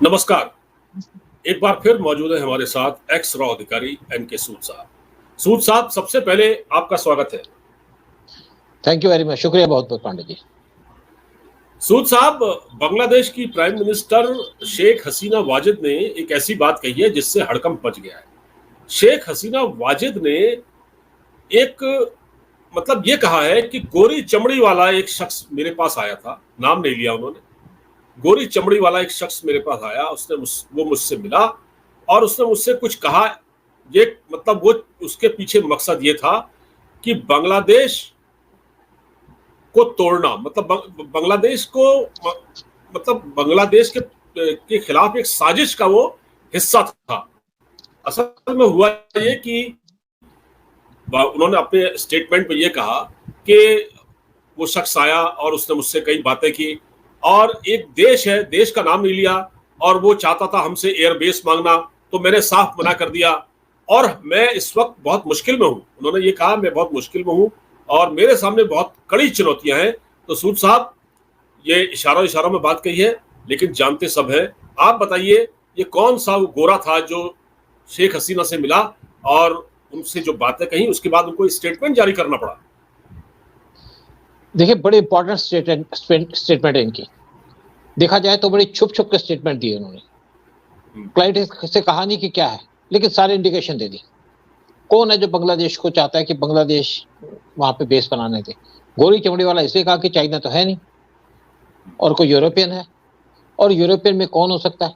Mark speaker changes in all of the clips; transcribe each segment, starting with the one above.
Speaker 1: नमस्कार। एक बार फिर मौजूद है हमारे साथ एक्स रॉ अधिकारी एन के सूद साहब। सूद साहब, सबसे पहले आपका स्वागत है।
Speaker 2: थैंक यू वेरी मच, शुक्रिया बहुत बहुत पांडे जी।
Speaker 1: सूद साहब, बांग्लादेश की प्राइम मिनिस्टर शेख हसीना वाजिद ने एक ऐसी बात कही है जिससे हड़कंप मच गया है। शेख हसीना वाजिद ने एक मतलब ये कहा है कि गोरी चमड़ी वाला एक शख्स मेरे पास आया था, नाम नहीं लिया उन्होंने। गोरी चमड़ी वाला एक शख्स मेरे पास आया, वो मुझसे मिला और उसने मुझसे कुछ कहा। ये मतलब वो उसके पीछे मकसद ये था कि बांग्लादेश को तोड़ना, मतलब बांग्लादेश को मतलब बांग्लादेश के खिलाफ एक साजिश का वो हिस्सा था। असल में हुआ ये कि उन्होंने अपने स्टेटमेंट में ये कहा कि वो शख्स आया और उसने मुझसे कई बातें की और एक देश है, देश का नाम नहीं लिया, और वो चाहता था हमसे एयरबेस मांगना, तो मैंने साफ मना कर दिया और मैं इस वक्त बहुत मुश्किल में हूं। उन्होंने ये कहा मैं बहुत मुश्किल में हूं और मेरे सामने बहुत कड़ी चुनौतियां हैं। तो सूद साहब, ये इशारों इशारों में बात कही है लेकिन जानते सब हैं। आप बताइए, ये कौन सा वो गोरा था जो शेख हसीना से मिला और उनसे जो बातें कही उसके बाद उनको स्टेटमेंट जारी करना पड़ा?
Speaker 2: देखिए, बड़े इंपॉर्टेंट स्टेटमेंट है इनकी। देखा जाए तो बड़ी छुप छुप के स्टेटमेंट दिए उन्होंने। क्लाइंट से कहा नहीं कि क्या है, लेकिन सारे इंडिकेशन दे दी। कौन है जो बांग्लादेश को चाहता है कि बांग्लादेश वहां पे बेस बनाने दे? गोरी चमड़ी वाला इसलिए कहा कि चाइना तो है नहीं और कोई यूरोपियन है, और यूरोपियन में कौन हो सकता है?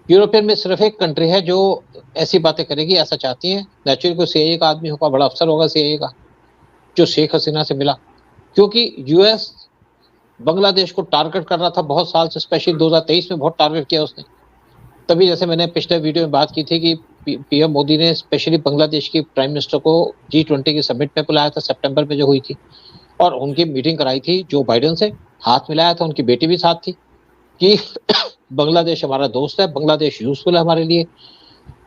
Speaker 2: यूरोपियन में सिर्फ एक कंट्री है जो ऐसी बातें करेगी, ऐसा चाहती है। नेचुरली कोई सीआईए का आदमी होगा, बड़ा अफसर होगा सीआईए का, जो शेख हसीना से मिला। क्योंकि यूएस बांग्लादेश को टारगेट कर रहा था बहुत साल से, स्पेशली 2023 में बहुत टारगेट किया उसने। तभी जैसे मैंने पिछले वीडियो में बात की थी कि पीएम मोदी ने स्पेशली बांग्लादेश की प्राइम मिनिस्टर को G20 की समिट में बुलाया था, सितंबर में जो हुई थी, और उनकी मीटिंग कराई थी जो बाइडेन से, हाथ मिलाया था, उनकी बेटी भी साथ थी कि बांग्लादेश हमारा दोस्त है, बांग्लादेश यूजफुल है हमारे लिए,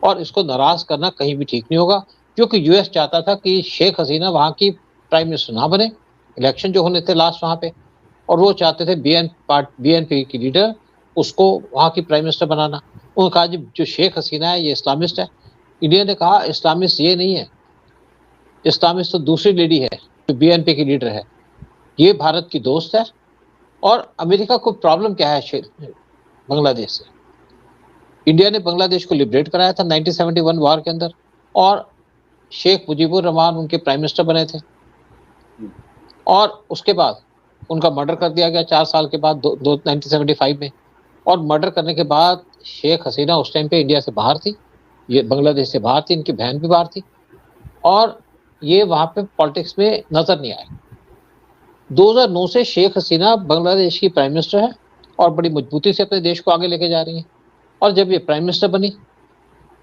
Speaker 2: और इसको नाराज करना कहीं भी ठीक नहीं होगा। क्योंकि यूएस चाहता था कि शेख हसीना वहां की प्राइम मिनिस्टर ना बने, इलेक्शन जो होने थे लास्ट वहां पे, और वो चाहते थे बीएनपी की लीडर उसको वहां की प्राइम मिनिस्टर बनाना। उन्होंने कहा जो शेख हसीना है ये इस्लामिस्ट है। इंडिया ने कहा इस्लामिस्ट ये नहीं है, इस्लामिस्ट तो दूसरी लेडी है जो बीएनपी की लीडर है, ये भारत की दोस्त है। और अमेरिका को प्रॉब्लम क्या है बांग्लादेश से? इंडिया ने बांग्लादेश को लिबरेट कराया था 1971 वार के अंदर, और शेख मुजीबुर रहमान उनके प्राइम मिनिस्टर बने थे, और उसके बाद उनका मर्डर कर दिया गया 4 साल के बाद 1975 में। और मर्डर करने के बाद शेख हसीना उस टाइम पे इंडिया से बाहर थी, ये बांग्लादेश से बाहर थी, इनकी बहन भी बाहर थी, और ये वहां पे पॉलिटिक्स में नजर नहीं आए। 2009 से शेख हसीना बांग्लादेश की प्राइम मिनिस्टर है और बड़ी मजबूती से अपने देश को आगे लेके जा रही है। और जब ये प्राइम मिनिस्टर बनी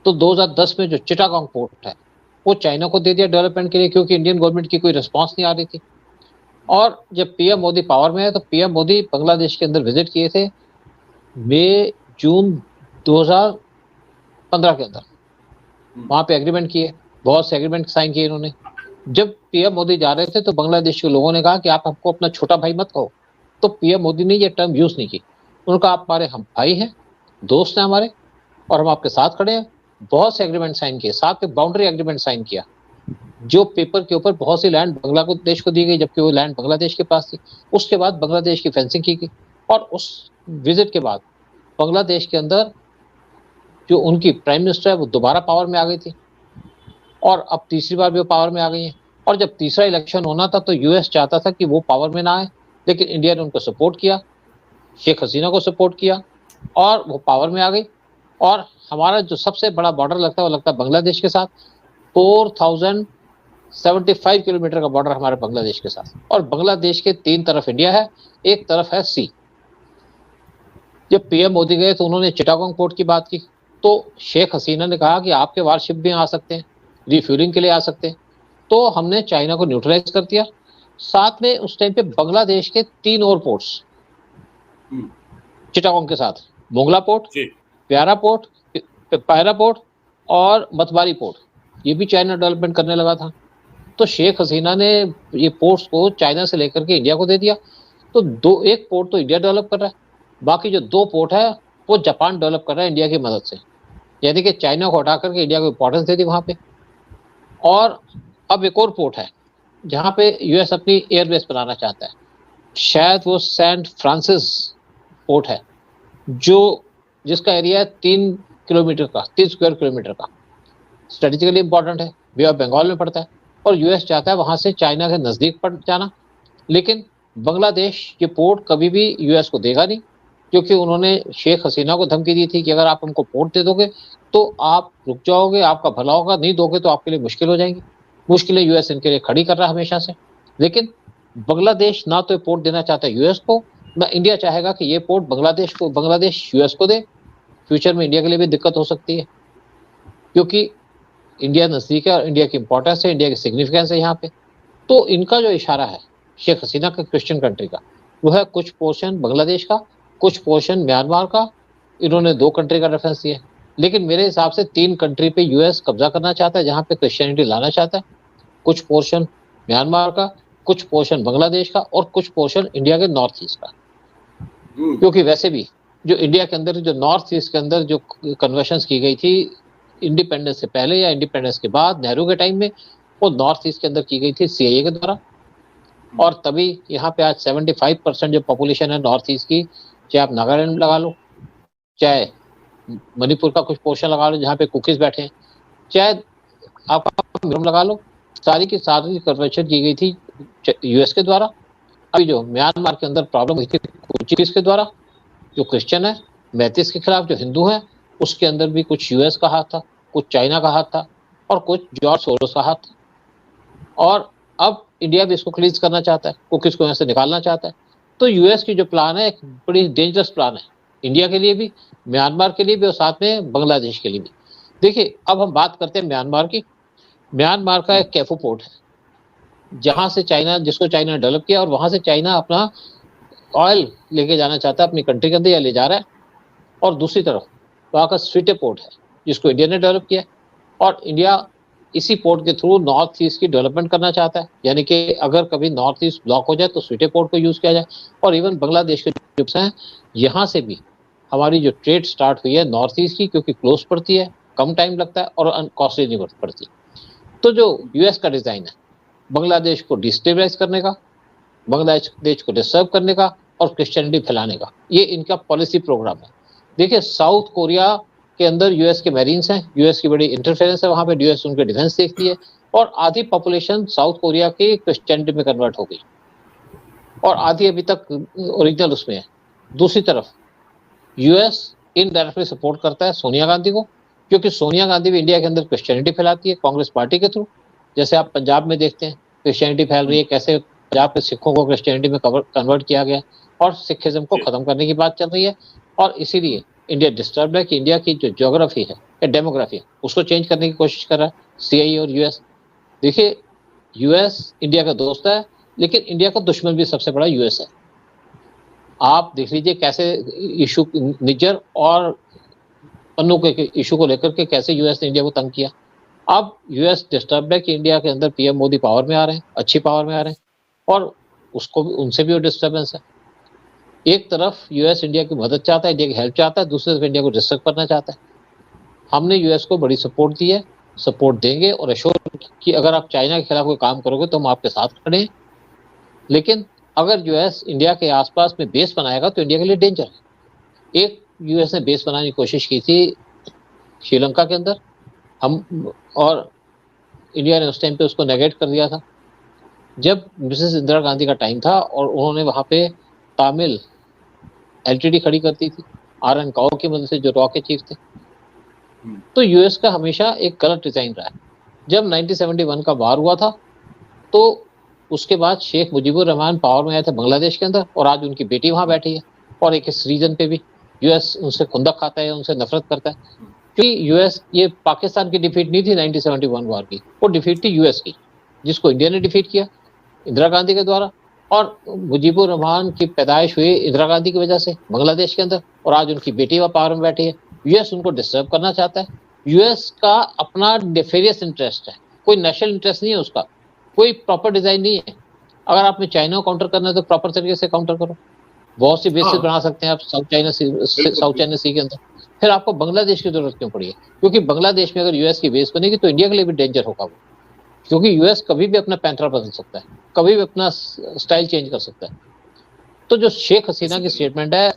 Speaker 2: तो 2010 में जो चिटागोंग पोर्ट है वो चाइना को दे दिया डेवलपमेंट के लिए, क्योंकि इंडियन गवर्नमेंट की कोई रिस्पॉन्स नहीं आ रही थी। और जब पीएम मोदी पावर में है तो पीएम मोदी बांग्लादेश के अंदर विजिट किए थे मई जून 2015 के अंदर, वहां पे एग्रीमेंट किए, बहुत से एग्रीमेंट साइन किए इन्होंने। जब पीएम मोदी जा रहे थे तो बांग्लादेश के लोगों ने कहा कि आप हमको अपना छोटा भाई मत कहो, तो पीएम मोदी ने ये टर्म यूज नहीं की। उन्होंने कहा आप हमारे हम भाई हैं, दोस्त हैं हमारे, और हम आपके साथ खड़े हैं। बहुत से एग्रीमेंट साइन किए, साथ में बाउंड्री एग्रीमेंट साइन किया, जो पेपर के ऊपर बहुत सी लैंड बांग्लादेश को दी गई जबकि वो लैंड बांग्लादेश के पास थी। उसके बाद बांग्लादेश की फेंसिंग की गई, और उस विजिट के बाद बांग्लादेश के अंदर जो उनकी प्राइम मिनिस्टर है वो दोबारा पावर में आ गई थी, और अब तीसरी बार भी वो पावर में आ गई है। और जब तीसरा इलेक्शन होना था तो यूएस चाहता था कि वो पावर में ना आए, लेकिन इंडिया ने उनको सपोर्ट किया, शेख हसीना को सपोर्ट किया, और वो पावर में आ गई। और हमारा जो सबसे बड़ा बॉर्डर लगता है वो लगता है बांग्लादेश के साथ। 4075 किलोमीटर का बॉर्डर हमारे बांग्लादेश के साथ, और बांग्लादेश के 3 तरफ इंडिया है, एक तरफ है सी। जब पीएम मोदी गए तो उन्होंने चिटागोंग पोर्ट की बात की, तो शेख हसीना ने कहा कि आपके वारशिप भी आ सकते हैं, रिफ्यूलिंग के लिए आ सकते हैं। तो हमने चाइना को न्यूट्रलाइज कर दिया। साथ में उस टाइम पे बांग्लादेश के 3 और पोर्ट्स चिटागोंग के साथ, मोंगला पोर्ट, पायरा पोर्ट और मतवारी पोर्ट, ये भी चाइना डेवलपमेंट करने लगा था। तो शेख हसीना ने ये पोर्ट्स को चाइना से लेकर के इंडिया को दे दिया। तो एक पोर्ट तो इंडिया डेवलप कर रहा है, बाकी जो 2 पोर्ट है वो जापान डेवलप कर रहा है इंडिया की मदद से, यानी कि चाइना को हटा करके इंडिया को इंपॉर्टेंस दे दी वहां पे। और अब एक और पोर्ट है जहां पे यूएस अपनी एयरबेस बनाना चाहता है, शायद वो सेंट फ्रांसिस पोर्ट है, जो जिसका एरिया है 3 किलोमीटर का, 3 स्क्वायर किलोमीटर का, स्ट्रेटेजिकली इंपॉर्टेंट है, बे ऑफ बंगाल में पड़ता है, और यूएस चाहता है वहां से चाइना के नजदीक पड़ जाना। लेकिन बांग्लादेश ये पोर्ट कभी भी यूएस को देगा नहीं, क्योंकि उन्होंने शेख हसीना को धमकी दी थी कि अगर आप हमको पोर्ट दे दोगे तो आप रुक जाओगे, आपका भला होगा, नहीं दोगे तो आपके लिए मुश्किल हो जाएंगी। मुश्किलें यूएस इनके लिए खड़ी कर रहा है हमेशा से। लेकिन बांग्लादेश ना तो पोर्ट देना चाहता है यूएस को, ना इंडिया चाहेगा कि ये पोर्ट बांग्लादेश यूएस को दे। फ्यूचर में इंडिया के लिए भी दिक्कत हो सकती है, क्योंकि इंडिया नजदीक है और इंडिया की इंपॉर्टेंस है, इंडिया की सिग्निफिकेंस है यहाँ पे। तो इनका जो इशारा है शेख हसीना का क्रिश्चियन कंट्री का, वो है कुछ पोर्शन बांग्लादेश का, कुछ पोर्शन म्यांमार का। इन्होंने 2 कंट्री का रेफरेंस दिया, लेकिन मेरे हिसाब से 3 कंट्री पे यूएस कब्जा करना चाहता है, जहाँ पे क्रिश्चियनिटी लाना चाहता है। कुछ पोर्शन म्यांमार का, कुछ पोर्शन बांग्लादेश का, और कुछ पोर्शन इंडिया के नॉर्थ ईस्ट का। क्योंकि वैसे भी जो इंडिया के अंदर, जो नॉर्थ ईस्ट के अंदर जो कन्वर्शंस की गई थी इंडिपेंडेंस से पहले या इंडिपेंडेंस के बाद नेहरू के टाइम में, वो नॉर्थ ईस्ट के अंदर की गई थी सीआईए के द्वारा। और तभी यहाँ पे आज 75% जो पॉपुलेशन है नॉर्थ ईस्ट की, चाहे आप नागालैंड लगा लो, चाहे मणिपुर का कुछ पोर्शन लगा लो जहाँ पे कुकीज बैठे हैं, चाहे आप मिजोरम लगा लो, सारी की सारी कन्वर्शन की गई थी यूएस के द्वारा। अभी जो म्यांमार के अंदर प्रॉब्लम हुई थी कुकीज के द्वारा, जो क्रिश्चियन है, मैथिस के खिलाफ जो हिंदू है, उसके अंदर भी कुछ यूएस का हाथ था, कुछ चाइना का हाथ था, और कुछ जॉर्ज सोरोस का हाथ था। और अब इंडिया भी इसको क्लीज करना चाहता है, कुकीज को यहाँ से निकालना चाहता है। तो यूएस की जो प्लान है एक बड़ी डेंजरस प्लान है, इंडिया के लिए भी, म्यांमार के लिए भी, और साथ में बांग्लादेश के लिए भी। देखिए अब हम बात करते हैं म्यांमार की। म्यांमार का एक कैफू पोर्ट है जहां से चाइना, जिसको चाइना ने डेवलप किया, और वहां से चाइना अपना ऑयल लेके जाना चाहता है अपनी कंट्री के अंदर, या ले जा रहा है। और दूसरी तरफ वहाँ का स्वीटे पोर्ट है जिसको इंडिया ने डेवलप किया, और इंडिया इसी पोर्ट के थ्रू नॉर्थ ईस्ट की डेवलपमेंट करना चाहता है। यानी कि अगर कभी नॉर्थ ईस्ट ब्लॉक हो जाए तो स्वीटे पोर्ट को यूज किया जाए। और इवन बांग्लादेश के ट्रिप्स हैं, यहाँ से भी हमारी जो ट्रेड स्टार्ट हुई है नॉर्थ ईस्ट की, क्योंकि क्लोज पड़ती है, कम टाइम लगता है और कॉस्टली नहीं पड़ती। तो जो यूएस का डिजाइन है बांग्लादेश को डिस्टेबलाइज करने का, बांग्लादेश को डिस्टर्ब करने का, और क्रिश्चियनिटी फैलाने का, ये इनका पॉलिसी प्रोग्राम है। देखिए साउथ कोरिया के अंदर यूएस के मैरीन्स हैं, यूएस की बड़ी इंटरफेरेंस है वहाँ पे, यूएस उनके डिफेंस देखती है, और आधी पॉपुलेशन साउथ कोरिया की क्रिश्चियनिटी में कन्वर्ट हो गई, और आधी अभी तक ओरिजिनल उसमें है। दूसरी तरफ यूएस इनडायरेक्टली सपोर्ट करता है सोनिया गांधी को, क्योंकि सोनिया गांधी भी इंडिया के अंदर क्रिश्चियनिटी फैलाती है कांग्रेस पार्टी के थ्रू। जैसे आप पंजाब में देखते हैं क्रिश्चियनिटी फैल रही है, कैसे पंजाब के सिखों को क्रिश्चियनिटी में कन्वर्ट किया गया, और सिखिज्म को खत्म करने की बात चल रही है। और इसीलिए इंडिया डिस्टर्ब है कि इंडिया की जो ज्योग्राफी है या डेमोग्राफी है उसको चेंज करने की कोशिश कर रहा है सीआईए और यूएस। देखिए यूएस इंडिया का दोस्त है, लेकिन इंडिया का दुश्मन भी सबसे बड़ा यूएस है। आप देख लीजिए कैसे इशू निज्जर और पन्नू के इशू को लेकर के कैसे यूएस ने इंडिया को तंग किया। अब यूएस डिस्टर्ब है कि इंडिया के अंदर पीएम मोदी पावर में आ रहे हैं, अच्छी पावर में आ रहे हैं, और उसको भी, उनसे भी वो डिस्टर्बेंस है। एक तरफ यूएस इंडिया की मदद चाहता है, इंडिया की हेल्प चाहता है, दूसरी तरफ इंडिया को डिस्टर्ब करना चाहता है। हमने यूएस को बड़ी सपोर्ट दी है, सपोर्ट देंगे, और एश्योर कि अगर आप चाइना के खिलाफ कोई काम करोगे तो हम आपके साथ खड़े हैं। लेकिन अगर यूएस इंडिया के आसपास में बेस बनाएगा तो इंडिया के लिए डेंजर है। एक यूएस ने बेस बनाने की कोशिश की थी श्रीलंका के अंदर, हम और इंडिया ने उस टाइम पे उसको नेगेट कर दिया था, जब मिसेस इंदिरा गांधी का टाइम था, और उन्होंने वहाँ पे तामिल एलटीडी खड़ी करती थी आर.एन. काओ की मदद से, जो रॉ के चीफ थे। तो यूएस का हमेशा एक गलत डिजाइन रहा है। जब 1971 का वार हुआ था तो उसके बाद शेख मुजीबुर रहमान पावर में आए थे बांग्लादेश के अंदर, और आज उनकी बेटी वहां बैठी है, और एक इस रीजन पे भी यूएस उनसे खुंदक खाता है, उनसे नफरत करता है। क्योंकि यूएस, ये पाकिस्तान की डिफीट नहीं थी 1971 वार की, वो डिफीट थी यूएस की, जिसको इंडिया ने डिफीट किया इंदिरा गांधी के द्वारा। और मुजीबुर रहमान की पैदाइश हुई इंदिरा गांधी की वजह से बांग्लादेश के अंदर, और आज उनकी बेटी वह पावर में बैठी है। यूएस उनको डिस्टर्ब करना चाहता है। यूएस का अपना नेफेरियस इंटरेस्ट है, कोई नेशनल इंटरेस्ट नहीं है उसका, कोई प्रॉपर डिजाइन नहीं है। अगर आपने चाइना को काउंटर करना है तो प्रॉपर तरीके से काउंटर करो। बहुत सी बेसिस
Speaker 1: हाँ
Speaker 2: बना सकते हैं आप साउथ चाइना
Speaker 1: बिल्कुल
Speaker 2: सी के अंदर। फिर आपको बांग्लादेश की जरूरत क्यों पड़ी है? क्योंकि बांग्लादेश में अगर यूएस की बेस बनेगी तो इंडिया के लिए भी डेंजर होगा वो, क्योंकि यूएस कभी भी अपना पैंतरा बदल सकता है, कभी भी अपना स्टाइल चेंज कर सकता है। तो जो शेख हसीना
Speaker 1: इसी
Speaker 2: की
Speaker 1: तरीके।
Speaker 2: स्टेटमेंट है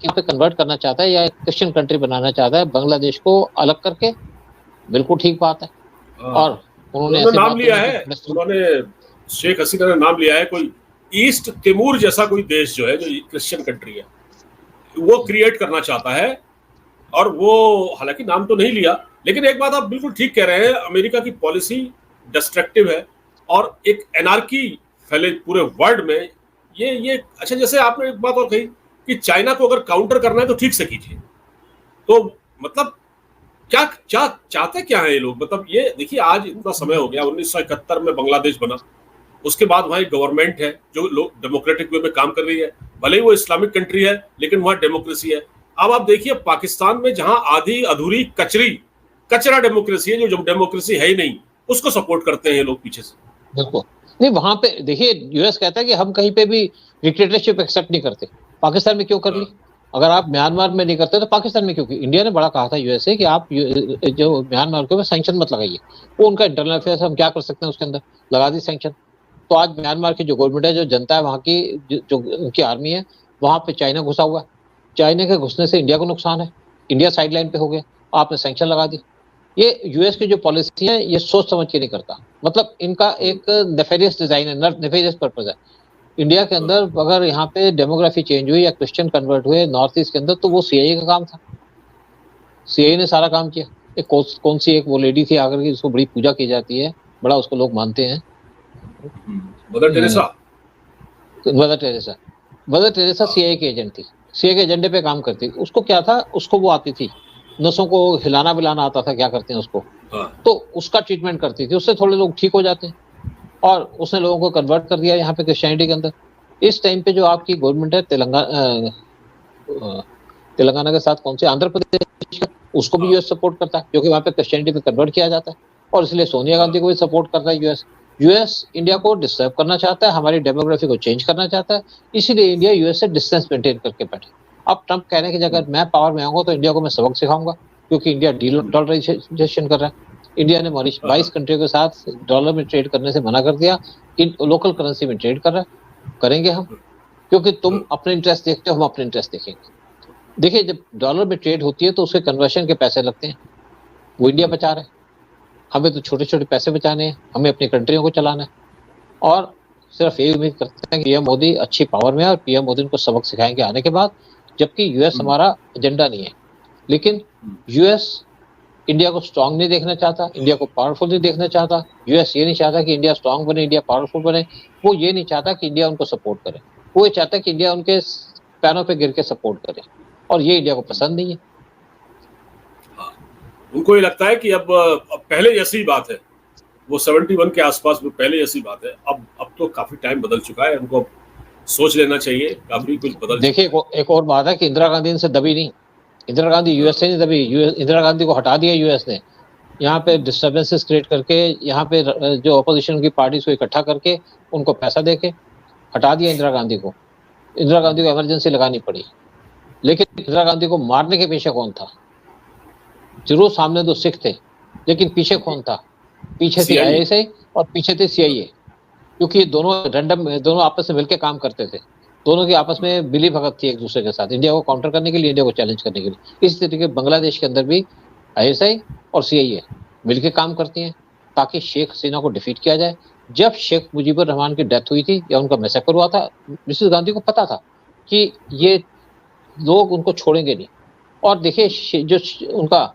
Speaker 2: कि पे कन्वर्ट करना चाहता है या क्रिश्चियन कंट्री बनाना चाहता है बांग्लादेश को अलग करके, बिल्कुल ठीक बात है।
Speaker 1: हाँ,
Speaker 2: और उन्होंने
Speaker 1: उन्होंने
Speaker 2: ऐसे
Speaker 1: नाम
Speaker 2: बात
Speaker 1: लिया
Speaker 2: करने की
Speaker 1: है, उन्होंने शेख हसीना ने नाम लिया है कोई ईस्ट तिमूर जैसा कोई देश जो है, जो क्रिश्चियन कंट्री है, वो क्रिएट करना चाहता है। और वो हालांकि नाम तो नहीं लिया, लेकिन एक बात आप बिल्कुल ठीक कह रहे हैं, अमेरिका की पॉलिसी डिस्ट्रक्टिव है और एक एनार्की फैले पूरे वर्ल्ड में। ये अच्छा, जैसे आपने एक बात और कही कि चाइना को अगर काउंटर करना है तो ठीक से कीजिए, तो मतलब क्या क्या चाहते क्या है ये लोग? मतलब ये देखिए, आज इतना समय हो गया, 1971 में बांग्लादेश बना, उसके बाद वहां एक गवर्नमेंट है जो लोग डेमोक्रेटिक वे में काम कर रही है, भले ही वो इस्लामिक कंट्री है लेकिन वहां डेमोक्रेसी है। अब आप देखिए पाकिस्तान में, जहां आधी अधूरी कचरा डेमोक्रेसी है, जो डेमोक्रेसी है ही नहीं, उसको सपोर्ट करते हैं ये लोग पीछे से।
Speaker 2: बिल्कुल नहीं। वहां पे देखिए यूएस कहता है कि हम कहीं पे भी डिक्टेटरशिप एक्सेप्ट नहीं करते। पाकिस्तान में क्यों कर ली?
Speaker 1: हाँ,
Speaker 2: अगर आप म्यांमार में नहीं करते तो पाकिस्तान में क्यों की? इंडिया ने बड़ा कहा था यूएस से कि आप जो म्यांमार के ऊपर सैंक्शन मत लगाइए, वो उनका इंटरनल अफेयर्स, हम क्या कर सकते हैं उसके अंदर, लगा दी सैंक्शन। तो आज म्यांमार की जो गवर्नमेंट है, जो जनता है वहां की, जो उनकी आर्मी है, वहां पे चाइना घुसा हुआ है। चाइना के घुसने से इंडिया को नुकसान है, इंडिया साइडलाइन पे हो गया, आपने सैंक्शन लगा दी। ये यूएस की जो पॉलिसी है ये सोच समझ के नहीं करता, मतलब इनका एक नेफेरियस डिजाइन है, नेफेरियस पर्पज है। इंडिया के अंदर अगर यहाँ पे डेमोग्राफी चेंज हुई या क्रिश्चियन कन्वर्ट हुए नॉर्थ ईस्ट के अंदर, तो वो सीआईए का काम था। सीआईए ने सारा काम किया। एक कौन सी एक वो लेडी थी आकर के, जिसको बड़ी पूजा की जाती है, बड़ा उसको लोग मानते हैं,
Speaker 1: mother Teresa.
Speaker 2: Mother Teresa. Mother Teresa
Speaker 1: हाँ
Speaker 2: सीआईए की एजेंट थी, सीआईए के एजेंडे पे काम करती। उसको क्या था, उसको वो आती थी, नसों को हिलाना बिलाना आता था, क्या करते हैं उसको,
Speaker 1: हाँ
Speaker 2: तो उसका ट्रीटमेंट करती थी, उससे थोड़े लोग ठीक हो जाते हैं। और उसने लोगों को कन्वर्ट कर दिया यहाँ पे क्रिश्चियनिटी के अंदर। इस टाइम पे जो आपकी गवर्नमेंट है तेलंगाना के साथ, कौन सी, आंध्र प्रदेश का, उसको भी
Speaker 1: हाँ
Speaker 2: यूएस सपोर्ट करता है, क्योंकि वहां पे क्रिश्चियनिटी पे कन्वर्ट किया जाता है। और इसलिए सोनिया
Speaker 1: हाँ
Speaker 2: गांधी को भी सपोर्ट करता है यूएस। यूएस इंडिया को डिस्टर्ब करना चाहता है, हमारी डेमोग्राफी को चेंज करना चाहता है, इसीलिए इंडिया यूएस से डिस्टेंस मेंटेन करके बैठे। अब ट्रंप कहने की जगह मैं पावर में आऊंगा तो इंडिया को मैं सबक सिखाऊंगा, क्योंकि इंडिया डॉलराइजेशन कर रहा है। इंडिया ने
Speaker 1: हाँ
Speaker 2: 22
Speaker 1: हाँ,
Speaker 2: कंट्रियों के साथ डॉलर में ट्रेड करने से मना कर दिया कि लोकल करेंसी में ट्रेड कर रहा है। करेंगे हम, क्योंकि तुम अपने इंटरेस्ट देखते हो, हम अपने इंटरेस्ट देखेंगे। देखिए, जब डॉलर में ट्रेड होती है तो उसके कन्वर्शन के पैसे लगते हैं, वो इंडिया बचा रहे हैं। हमें तो छोटे छोटे पैसे बचाने हैं, हमें अपनी कंट्रियों को चलाना है। और सिर्फ यही उम्मीद करते हैं कि पीएम मोदी अच्छी पावर में है और पीएम मोदी उनको सबक सिखाएंगे आने के बाद। जबकि यूएस हमारा एजेंडा नहीं है, लेकिन यूएस इंडिया को स्ट्रांग नहीं देखना चाहता, इंडिया को पावरफुल नहीं देखना चाहता। यूएस ये नहीं चाहता कि इंडिया स्ट्रांग बने, इंडिया पावरफुल बने। वो ये नहीं चाहता कि इंडिया उनको सपोर्ट करे, वो ये चाहता है कि इंडिया उनके पैरों पे गिर के सपोर्ट करे, और ये इंडिया को पसंद नहीं है।
Speaker 1: उनको ये लगता है कि अब पहले जैसी ही बात है, वो 71 के आसपास में पहले जैसी बात है। अब तो काफी टाइम बदल चुका है, उनको अब सोच लेना चाहिए, काफी कुछ बदल
Speaker 2: देखिए,
Speaker 1: चुका है।
Speaker 2: एक और बात है कि इंदिरा गांधी इनसे दबी नहीं। इंदिरा गांधी यूएस से नहीं दबी, इंदिरा गांधी को हटा दिया यूएस ने, यहाँ पे डिस्टर्बेंसेस क्रिएट करके, यहाँ पे जो अपोजिशन की पार्टीज को इकट्ठा करके उनको पैसा देके हटा दिया इंदिरा गांधी को। इंदिरा गांधी को इमरजेंसी लगानी पड़ी। लेकिन इंदिरा गांधी को मारने के पीछे कौन था? जरूर सामने दो सिख थे, लेकिन पीछे कौन था? पीछे थी
Speaker 1: सीआईए।
Speaker 2: आईएसआई और पीछे थी सीआईए, क्योंकि ये दोनों रैंडम, दोनों आपस में मिलकर काम करते थे। दोनों की आपस में मिली भगत थी एक दूसरे के साथ, इंडिया को काउंटर करने के लिए, इंडिया को चैलेंज करने के लिए। इस तरीके बांग्लादेश के अंदर भी आईएसआई और सीआईए मिलकर काम करती हैं ताकि शेख हसीना को डिफीट किया जाए। जब शेख मुजीबुर रहमान की डेथ हुई थी या उनका मैसेकर हुआ था, मिसेस गांधी को पता था कि ये लोग उनको छोड़ेंगे नहीं। और देखिए, जो उनका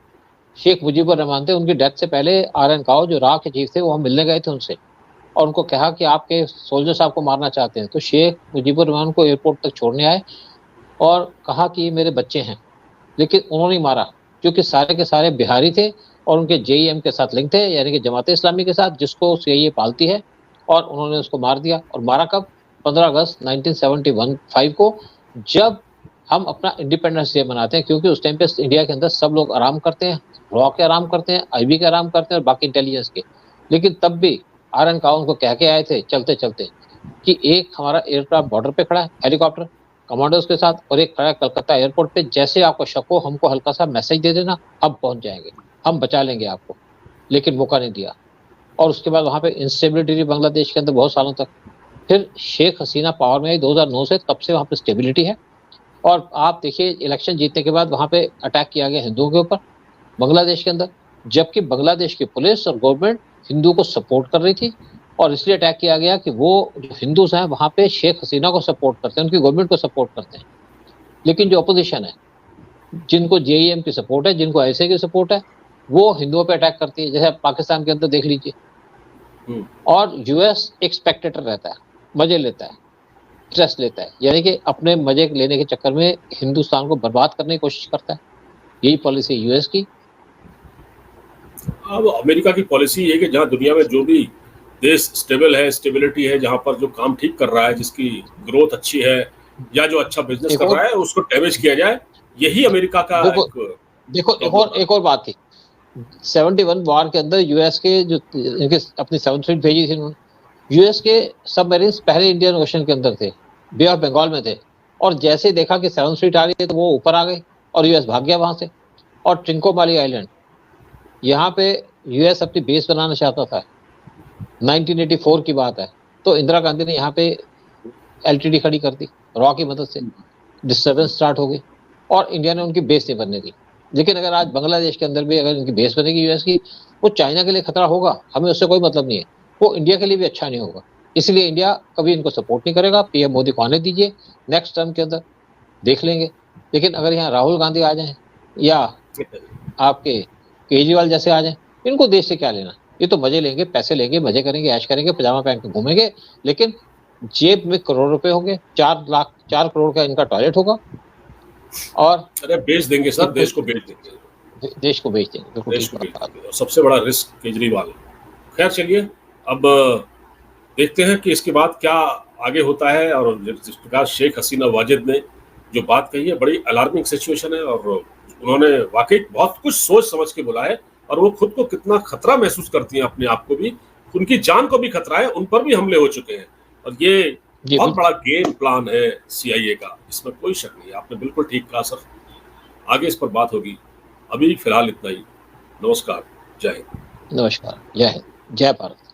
Speaker 2: शेख मुजीबुर रहमान थे, उनकी डेथ से पहले आर.एन. काओ, जो राह के चीफ थे, वो हम मिलने गए थे उनसे, और उनको कहा कि आपके सोल्जर साहब को मारना चाहते हैं। तो शेख मुजीबुर रहमान को एयरपोर्ट तक छोड़ने आए और कहा कि ये मेरे बच्चे हैं, लेकिन उन्होंने मारा, क्योंकि सारे के सारे बिहारी थे और उनके जेईएम के साथ लिंक थे, यानी कि जमात इस्लामी के साथ, जिसको सीआईए पालती है। और उन्होंने उसको मार दिया। और मारा कब? 15 अगस्त 1975 को, जब हम अपना इंडिपेंडेंस डे मनाते हैं, क्योंकि उस टाइम पे इंडिया के अंदर सब लोग आराम करते हैं, रॉ के आराम करते हैं, आईबी के आराम करते हैं और बाकी इंटेलिजेंस के। लेकिन तब भी आर.एन. काओ उनको कह के आए थे चलते चलते कि एक हमारा एयरक्राफ्ट बॉर्डर पे खड़ा है, हेलीकॉप्टर, कमांडोज के साथ, और एक खड़ा है कलकत्ता एयरपोर्ट पे, जैसे आपको शक हो हमको हल्का सा मैसेज दे देना, हम पहुंच जाएंगे, हम बचा लेंगे आपको। लेकिन मौका नहीं दिया। और उसके बाद वहां पे इंस्टेबिलिटी रही बांग्लादेश के अंदर बहुत सालों तक। फिर शेख हसीना पावर में आई 2009 से, तब से वहां पे स्टेबिलिटी है। और आप देखिए इलेक्शन जीतने के बाद वहां पे अटैक किया गया हिंदुओं के ऊपर बांग्लादेश के अंदर, जबकि बांग्लादेश की पुलिस और गवर्नमेंट हिंदुओं को सपोर्ट कर रही थी। और इसलिए अटैक किया गया कि वो जो हिंदूज हैं वहां पे शेख हसीना को सपोर्ट करते हैं, उनकी गवर्नमेंट को सपोर्ट करते हैं। लेकिन जो अपोजिशन है, जिनको जेईएम की सपोर्ट है, जिनको ऐसे की सपोर्ट है, वो हिंदुओं पे अटैक करती है। जैसे पाकिस्तान के अंदर देख लीजिए। और यूएस एक स्पेक्टेटर रहता है, मजे लेता है, स्ट्रेस लेता है, यानी कि अपने मजे लेने के चक्कर में हिंदुस्तान को बर्बाद करने की कोशिश करता है। यही पॉलिसी है यूएस की।
Speaker 1: अब अमेरिका की पॉलिसी ये है कि जहां दुनिया में जो भी देश स्टेबल है, स्टेबिलिटी है, जहां पर जो काम ठीक कर रहा है, जिसकी ग्रोथ अच्छी है या जो अच्छा बिजनेस कर रहा है, उसको डैमेज किया जाए। यही अमेरिका का
Speaker 2: एक और बात थी। 71 वार के अंदर यूएस के जो इनके अपनी 7th फ्लीट भेजी थी उन्होंने, यूएस के सबमरीन्स पहले इंडियन ओशन के अंदर थे, बे ऑफ बंगाल में थे। और जैसे देखा कि 7th फ्लीट आ रही है तो वो ऊपर आ गए और यूएस भाग गया वहां से। और ट्रिंकोमाली आइलैंड, यहाँ पे यूएस अपनी बेस बनाना चाहता था, 1984 की बात है। तो इंदिरा गांधी ने यहाँ पे एलटीडी खड़ी कर दी, रॉ की मदद से डिस्टर्बेंस स्टार्ट हो गई और इंडिया ने उनकी बेस नहीं बनने दी। लेकिन अगर आज बांग्लादेश के अंदर भी अगर इनकी बेस बनेगी यूएस की, वो चाइना के लिए खतरा होगा, हमें उससे कोई मतलब नहीं है, वो इंडिया के लिए भी अच्छा नहीं होगा। इसलिए इंडिया कभी इनको सपोर्ट नहीं करेगा। पीएम मोदी को आने दीजिए, नेक्स्ट टर्म के अंदर देख लेंगे। लेकिन अगर यहाँ राहुल गांधी आ जाए या आपके केजरीवाल जैसे आ जाए, इनको देश से क्या लेना। ये तो मजे लेंगे, पैसे लेंगे, मजे करेंगे, ऐश करेंगे, पजामा पहन के घूमेंगे, लेकिन जेब में करोड़ रुपए होंगे। 4 करोड़ का इनका टॉयलेट होगा। और
Speaker 1: अरे बेच देंगे सर, देश को बेच देंगे,
Speaker 2: देश को बेच देंगे,
Speaker 1: देश को बेच देंगे। और सबसे बड़ा रिस्क केजरीवाल। खैर चलिए, अब देखते हैं कि इसके बाद क्या आगे होता है। और जिस प्रकार शेख हसीना वाजिद ने जो बात कही है, बड़ी अलार्मिंग सिचुएशन है। और उन्होंने वाकई बहुत कुछ सोच समझ के बोला है। और वो खुद को कितना खतरा महसूस करती हैं, अपने आप को भी, उनकी जान को भी खतरा है, उन पर भी हमले हो चुके हैं। और ये बहुत बड़ा गेम प्लान है सीआईए का, इसमें कोई शक नहीं है। आपने बिल्कुल ठीक कहा सर, आगे इस पर बात होगी। अभी फिलहाल इतना ही। नमस्कार, जय हिंद।
Speaker 2: नमस्कार, जय हिंद, जय भारत।